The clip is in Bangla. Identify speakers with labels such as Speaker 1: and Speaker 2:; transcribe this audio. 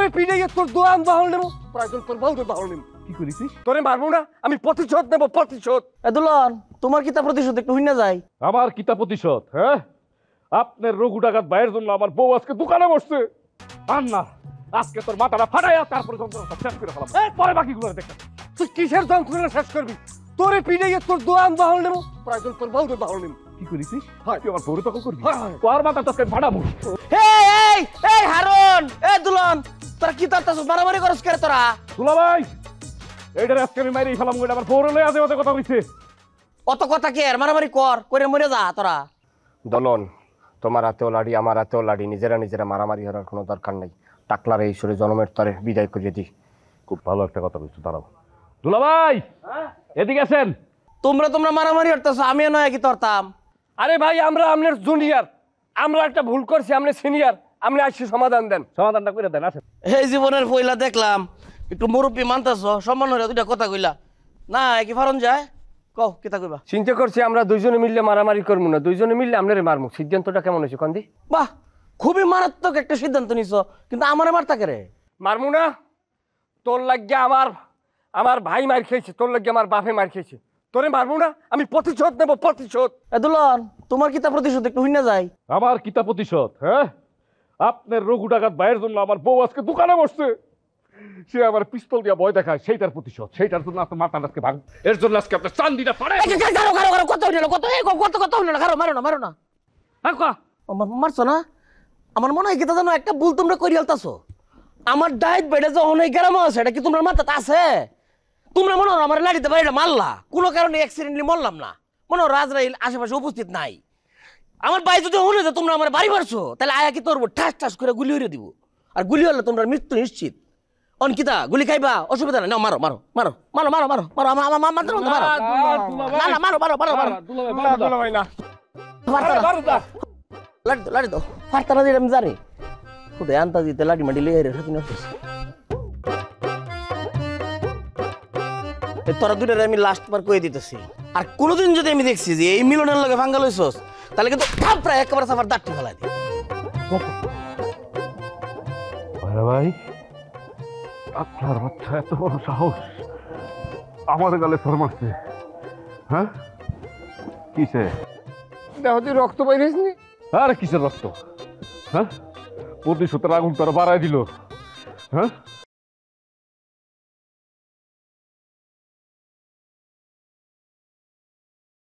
Speaker 1: তোরে পিটাইয়া তোর দোয়ান বাহল নেব, প্রয়োজন তোর বউদের বাহল নেব।
Speaker 2: কি করেছিস?
Speaker 1: তোরে মারবো না, আমি প্রতিশোধ নেব, প্রতিশোধ।
Speaker 3: দুলন তোমার কিতা প্রতিশোধ একটু হইনা যায়।
Speaker 2: আমার কিতা প্রতিশোধ? হ্যাঁ, আপনার রঘু ডাকাত ভাইয়ের জন্য আমার বউ আজকে দোকানে বসছে। আর না, আজকে তোর মাথাটা ফাটাইয়া তারপরে যন্ত্রণা শেষ করে ফেলাম, পরে বাকিগুলো দেখতে।
Speaker 1: তুই কিসের যন্ত্রণা শেষ করবি? তোরে পিটাইয়া তোর দোয়ান বাহল নেব, প্রয়োজন তোর বউদের বাহল নেব।
Speaker 2: কি করেছিস?
Speaker 1: হয়।
Speaker 2: তুই আমার বউরে দখল করবি?
Speaker 1: হয়, হয়।
Speaker 2: তোর মাথা তোকে ফাটাবো।
Speaker 3: এই এই এই হারুন, এই দুলন তোরা কি তারতাছ, মারামারি করছ কেন তোরা?
Speaker 2: দুলা ভাই, এইটার আজকে আমি মাইরেই ফেলাম। ওইটা আমার বউরে লয়ে আজে বাজে কথা কইছে।
Speaker 3: অত কথা কে আর মারামারি কর করে মরে যা তোরা।
Speaker 1: দলন, তোমার হাতেও লাড়ি, আমার হাতেও লাড়ি, নিজেরা নিজেরা মারামারি হওয়ার কোনো দরকার নাই। টাকলার এই সুরে জনমের তরে বিদায় করিয়ে দিই।
Speaker 2: খুব ভালো একটা কথা কইছো, দাঁড়াও। দুলা ভাই, এদিকে আসেন।
Speaker 3: তোমরা তোমরা মারামারি করতেছ, আমিও নয় কি তরতাম?
Speaker 1: আরে ভাই, আমরা আপনার জুনিয়র, আমরা একটা ভুল করছি, আপনি সিনিয়র, আপনি আসছি সমাধান দেন।
Speaker 2: সমাধানটা করে দেন, আসেন।
Speaker 3: এই জীবনের পয়লা দেখলাম একটু মুরব্বী মানতেছ, সম্মান হইরা দুইটা কথা কইলা না, কি ফারন যায় কও কিতা কইবা?
Speaker 1: চিন্তা করছি আমরা দুইজনে মিললে মারামারি করবো না, দুইজনে মিললে আপনারে মারবো। সিদ্ধান্তটা কেমন হয়েছে কন্দি?
Speaker 3: বাহ, খুবই মারাত্মক একটা সিদ্ধান্ত নিছো, কিন্তু আমারে মারতা কে রে?
Speaker 1: মারবো না? তোর লাগিয়ে আমার ভাই মার খেয়েছে, তোর লাগিয়ে আমার বাপে মার খেয়েছে। তোরে মারবো না, আমি প্রতিশোধ নেবো, প্রতিশোধ।
Speaker 3: দুলন তোমার কিতা প্রতিশোধ একটু হইনা যায়।
Speaker 2: আমার কিতা প্রতিশোধ? হ্যাঁ, আপনার রঘু ডাকাত ভাইয়ের জন্য আমার বউ আজকে দোকানে বসছে। সে আমার পিস্তল দিয়া ভয় দেখায়, সেইটার প্রতিশোধ। সেইটার জন্য আপনার মাথা আজকে ভাগ, এর জন্য আজকে আপনার চান্দিটা ফাড়ে।
Speaker 3: কত হইল, কত কত কত হইল না, মারো না মারো না। মারছো না? আমার মনে হয় কিতা জানো, একটা ভুল তোমরা করি আলতাছো। আমার ডাইট বেড়ে যখন এই গ্রামে আছে, এটা কি তোমার মাথাতে আছে? তোমরা মনে হয় আমার লাড়িতে বাড়িটা মারলা, কোনো কারণে অ্যাক্সিডেন্টলি মরলাম না, মনে হয় রাজরাইল আশেপাশে উপস্থিত নাই। আমার ভাই যদি শুনে যে তোমরা আমার বাড়ি মারছো, তাহলে আয়া কি তোর ঠাস ঠাস করে গুলি হইরে দিব, আর গুলি হলে তোমরা মৃত্যু নিশ্চিত। অনকিতা গুলি খাইবা, অসুবিধা নাই, নাও মারো মারো মারো মারো মারো মারো মারো আমার আমার মারো মারো না মারো মারো মারো মারো
Speaker 1: দুলা ভাই না,
Speaker 3: লাড়ি দাও লাড়ি দাও, ফারতা না দিলে আমি জানি খুদে আনতা দিতে লাড়ি মাটি লিয়ে রে সাথে নষ্ট। তোরা দুটারে আমি লাস্ট বার কয়ে দিতেছি, আর কোনোদিন যদি আমি দেখছি যে এই মিলনের লগে ভাঙ্গা লইছস, তাহলে কিন্তু প্রায় একেবারে সাফার দাঁড়টি ফেলাই দিই।
Speaker 2: ভাই, আপনার বাচ্চা এত বড় সাহস, আমার গালে সর মারছে। হ্যাঁ, কিসে?
Speaker 1: দেখো তুই রক্ত বাইরেছিস নি?
Speaker 2: আরে কিসের রক্ত? হ্যাঁ, প্রতিশোধের আগুন তোরা বাড়াই দিল। হ্যাঁ,